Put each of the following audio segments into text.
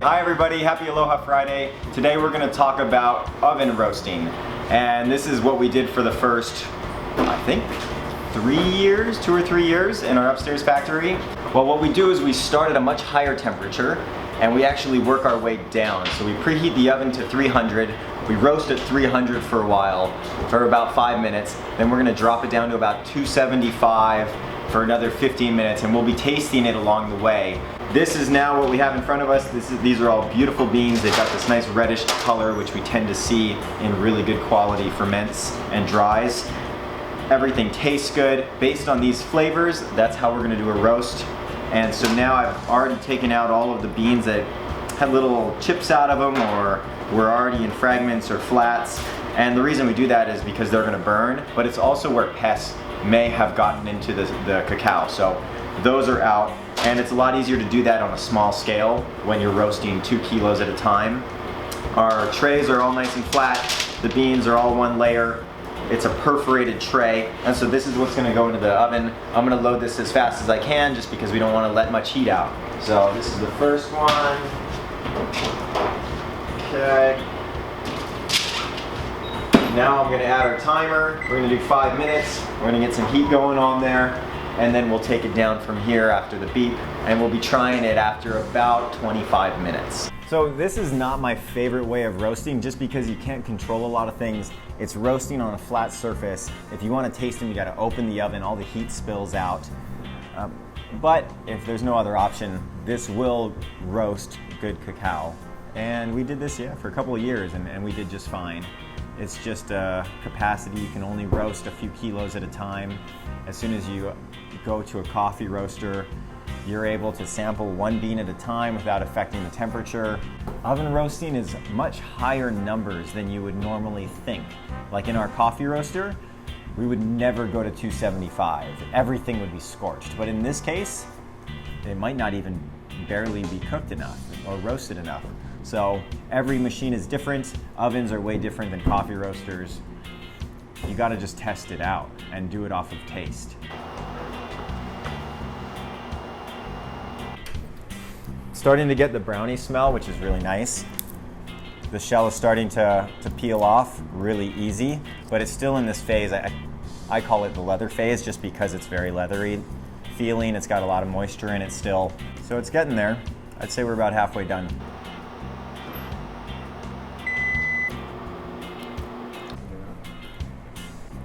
Hi everybody, happy Aloha Friday. Today we're going to talk about oven roasting. And this is what we did for the first, I think, 2 or 3 years in our upstairs factory. Well, what we do is we start at a much higher temperature and we actually work our way down. So we preheat the oven to 300, we roast at 300 for a while, for about 5 minutes, then we're going to drop it down to about 275 for another 15 minutes, and we'll be tasting it along the way. This is now what we have in front of us. These are all beautiful beans. They've got this nice reddish color, which we tend to see in really good quality ferments and dries. Everything tastes good. Based on these flavors, that's how we're gonna do a roast. And so now I've already taken out all of the beans that had little chips out of them or were already in fragments or flats. And the reason we do that is because they're gonna burn, but it's also where pests may have gotten into the cacao. So those are out, and it's a lot easier to do that on a small scale when you're roasting 2 kilos at a time. Our trays are all nice and flat. The beans are all one layer. It's a perforated tray, and so this is what's gonna go into the oven. I'm gonna load this as fast as I can just because we don't wanna let much heat out. So this is the first one. Okay. Now I'm gonna add our timer. We're gonna do 5 minutes. We're gonna get some heat going on there, and then we'll take it down from here after the beep, and we'll be trying it after about 25 minutes. So this is not my favorite way of roasting just because you can't control a lot of things. It's roasting on a flat surface. If you wanna taste them, you gotta open the oven, all the heat spills out. But if there's no other option, this will roast good cacao. And we did this, for a couple of years, and we did just fine. It's just capacity. You can only roast a few kilos at a time. As soon as you go to a coffee roaster, you're able to sample 1 bean at a time without affecting the temperature. Oven roasting is much higher numbers than you would normally think. Like in our coffee roaster, we would never go to 275. Everything would be scorched. But in this case, it might not even barely be cooked enough or roasted enough. So every machine is different. Ovens are way different than coffee roasters. You gotta just test it out and do it off of taste. Starting to get the brownie smell, which is really nice. The shell is starting to peel off really easy, but it's still in this phase. I call it the leather phase just because it's very leathery feeling. It's got a lot of moisture in it still. So it's getting there. I'd say we're about halfway done.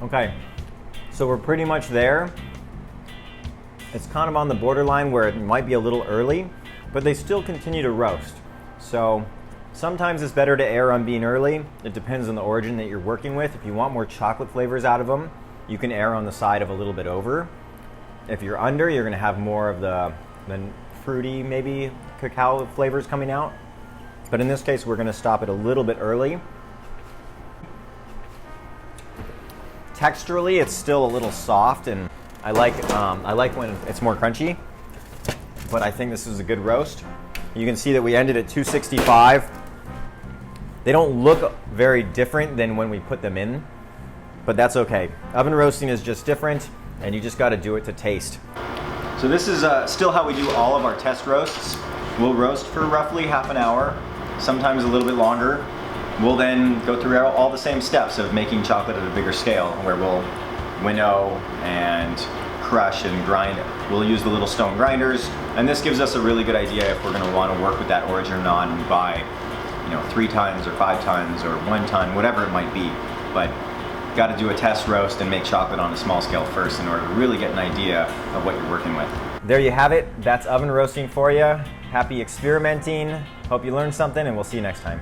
Okay, so we're pretty much there. It's kind of on the borderline where it might be a little early, but they still continue to roast. So sometimes it's better to err on being early. It depends on the origin that you're working with. If you want more chocolate flavors out of them, you can err on the side of a little bit over. If you're under, you're gonna have more of the fruity, maybe cacao flavors coming out. But in this case, we're gonna stop it a little bit early. Texturally, it's still a little soft, and I like when it's more crunchy, but I think this is a good roast. You can see that we ended at 265. They don't look very different than when we put them in, but that's okay. Oven roasting is just different, and you just gotta do it to taste. So this is still how we do all of our test roasts. We'll roast for roughly half an hour, sometimes a little bit longer. We'll then go through all the same steps of making chocolate at a bigger scale, where we'll winnow and crush and grind it. We'll use the little stone grinders, and this gives us a really good idea if we're gonna wanna work with that origin or not and buy 3 times or 5 times or 1 ton, whatever it might be. But gotta do a test roast and make chocolate on a small scale first in order to really get an idea of what you're working with. There you have it. That's oven roasting for you. Happy experimenting. Hope you learned something, and we'll see you next time.